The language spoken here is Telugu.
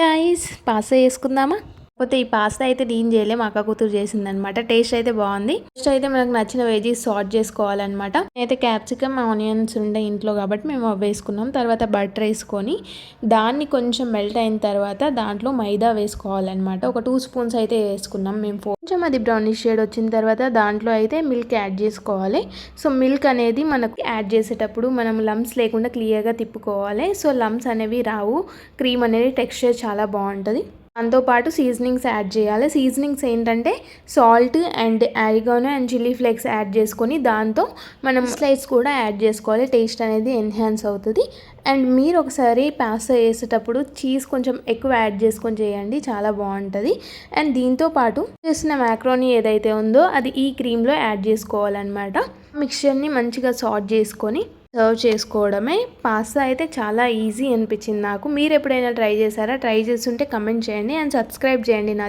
గైస్ పాస్తా చేసుకుందామా? కాకపోతే ఈ పాస్తా అయితే నేను చేయలే, మా అక్క కూతురు చేసిందనమాట. టేస్ట్ అయితే బాగుంది. ఫస్ట్ అయితే మనకు నచ్చిన వెజీస్ సార్ట్ చేసుకోవాలన్నమాట. అయితే క్యాప్సికమ్ ఆనియన్స్ ఉండే ఇంట్లో కాబట్టి మేము అవి వేసుకున్నాం. తర్వాత బటర్ వేసుకొని దాన్ని కొంచెం మెల్ట్ అయిన తర్వాత దాంట్లో మైదా వేసుకోవాలన్నమాట. ఒక 2 స్పూన్స్ అయితే వేసుకున్నాం మేము. కొంచెం అది బ్రౌనిష్ షేడ్ వచ్చిన తర్వాత దాంట్లో అయితే మిల్క్ యాడ్ చేసుకోవాలి. సో మిల్క్ అనేది మనకు యాడ్ చేసేటప్పుడు మనం లమ్స్ లేకుండా క్లియర్గా తిప్పుకోవాలి. సో లమ్స్ అనేవి రావు, క్రీమ్ అనేది టెక్స్చర్ చాలా బాగుంటుంది. దాంతోపాటు సీజనింగ్స్ యాడ్ చేయాలి. సీజనింగ్స్ ఏంటంటే salt and oregano and chilli flakes add చేసుకొని దాంతో మనం స్లైస్ కూడా యాడ్ చేసుకోవాలి. టేస్ట్ అనేది ఎన్హాన్స్ అవుతుంది. అండ్ మీరు ఒకసారి పాస్తా వేసేటప్పుడు చీజ్ కొంచెం ఎక్కువ యాడ్ చేసుకొని చేయండి, చాలా బాగుంటుంది. అండ్ దీంతోపాటు చేసిన మ్యాక్రోనీ ఏదైతే ఉందో అది ఈ క్రీమ్లో యాడ్ చేసుకోవాలన్నమాట. మిక్చర్ని మంచిగా సార్ట్ చేసుకొని సర్వ్ చేసుకోవడమే. పాస్తా అయితే చాలా ఈజీ అనిపించింది నాకు. మీరు ఎప్పుడైనా ట్రై చేశారా? ట్రై చేస్తుంటే కమెంట్ చేయండి అండ్ సబ్స్క్రైబ్ చేయండి నా